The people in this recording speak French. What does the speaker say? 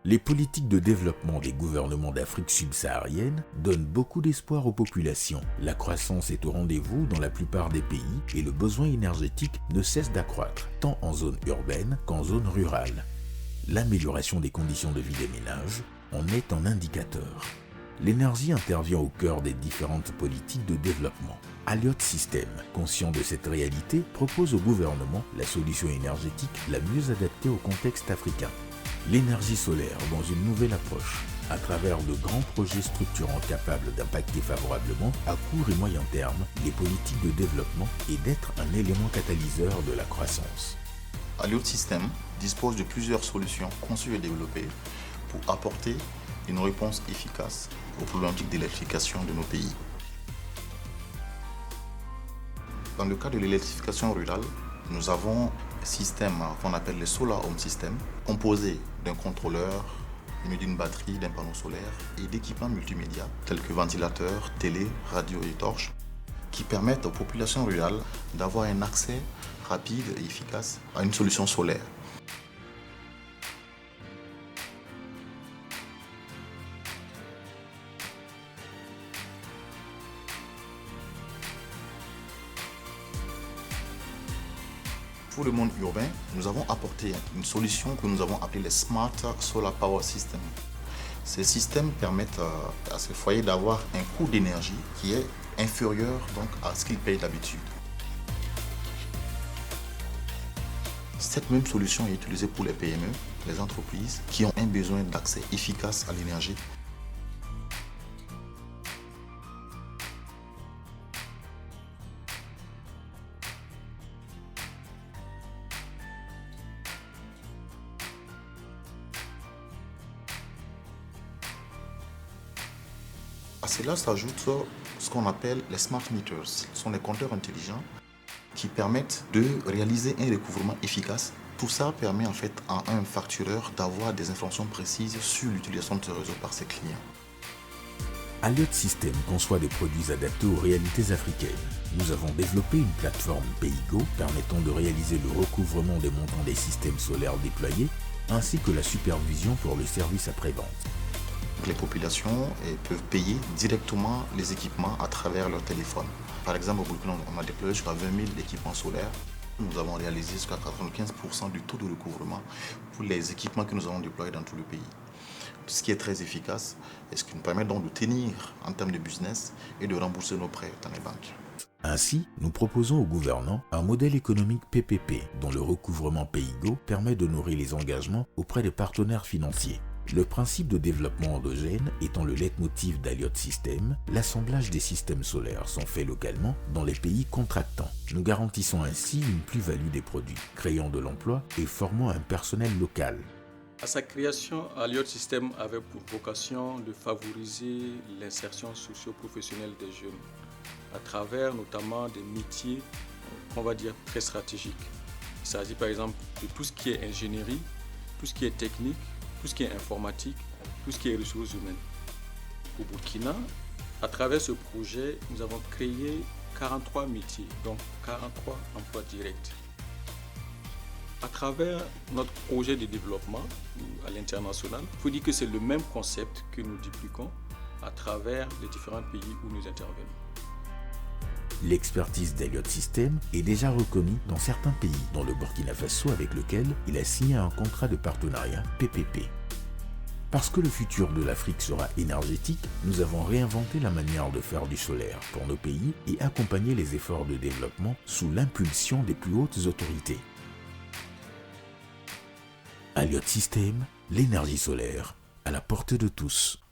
Les politiques de développement des gouvernements d'Afrique subsaharienne donnent beaucoup d'espoir aux populations. La croissance est au rendez-vous dans la plupart des pays et le besoin énergétique ne cesse d'accroître, tant en zone urbaine qu'en zone rurale. L'amélioration des conditions de vie des ménages en est un indicateur. L'énergie intervient au cœur des différentes politiques de développement. Alliot System, conscient de cette réalité, propose au gouvernement la solution énergétique la mieux adaptée au contexte africain. L'énergie solaire dans une nouvelle approche, à travers de grands projets structurants capables d'impacter favorablement à court et moyen terme les politiques de développement et d'être un élément catalyseur de la croissance. Alliot System dispose de plusieurs solutions conçues et développées pour apporter une réponse efficace aux problématiques d'électrification de nos pays. Dans le cas de l'électrification rurale, nous avons un système qu'on appelle le Solar Home System, composé d'un contrôleur, d'une batterie, d'un panneau solaire et d'équipements multimédia tels que ventilateurs, télé, radio et torches, qui permettent aux populations rurales d'avoir un accès rapide et efficace à une solution solaire. Pour le monde urbain, nous avons apporté une solution que nous avons appelée les Smart Solar Power System. Ces systèmes permettent à ces foyers d'avoir un coût d'énergie qui est inférieur donc, à ce qu'ils payent d'habitude. Cette même solution est utilisée pour les PME, les entreprises qui ont un besoin d'accès efficace à l'énergie. À cela s'ajoute ce qu'on appelle les smart meters. Ce sont des compteurs intelligents qui permettent de réaliser un recouvrement efficace. Tout ça permet en fait à un factureur d'avoir des informations précises sur l'utilisation de ce réseau par ses clients. Alliot System conçoit des produits adaptés aux réalités africaines. Nous avons développé une plateforme PayGo permettant de réaliser le recouvrement des montants des systèmes solaires déployés ainsi que la supervision pour le service après-vente. Les populations peuvent payer directement les équipements à travers leur téléphone. Par exemple, au Burkina, on a déployé jusqu'à 20 000 équipements solaires. Nous avons réalisé jusqu'à 95% du taux de recouvrement pour les équipements que nous avons déployés dans tout le pays. Ce qui est très efficace et ce qui nous permet donc de tenir en termes de business et de rembourser nos prêts dans les banques. Ainsi, nous proposons aux gouvernants un modèle économique PPP dont le recouvrement PayGo permet de nourrir les engagements auprès des partenaires financiers. Le principe de développement endogène étant le leitmotiv d'Alliot System, l'assemblage des systèmes solaires sont faits localement dans les pays contractants. Nous garantissons ainsi une plus-value des produits, créant de l'emploi et formant un personnel local. À sa création, Alliot System avait pour vocation de favoriser l'insertion socio-professionnelle des jeunes à travers notamment des métiers qu'on va dire très stratégiques. Il s'agit par exemple de tout ce qui est ingénierie, tout ce qui est technique, tout ce qui est informatique, tout ce qui est ressources humaines. Au Burkina, à travers ce projet, nous avons créé 43 métiers, donc 43 emplois directs. À travers notre projet de développement à l'international, il faut dire que c'est le même concept que nous dupliquons à travers les différents pays où nous intervenons. L'expertise d'Alliot System est déjà reconnue dans certains pays, dont le Burkina Faso avec lequel il a signé un contrat de partenariat PPP. Parce que le futur de l'Afrique sera énergétique, nous avons réinventé la manière de faire du solaire pour nos pays et accompagné les efforts de développement sous l'impulsion des plus hautes autorités. Alliot System, l'énergie solaire à la portée de tous.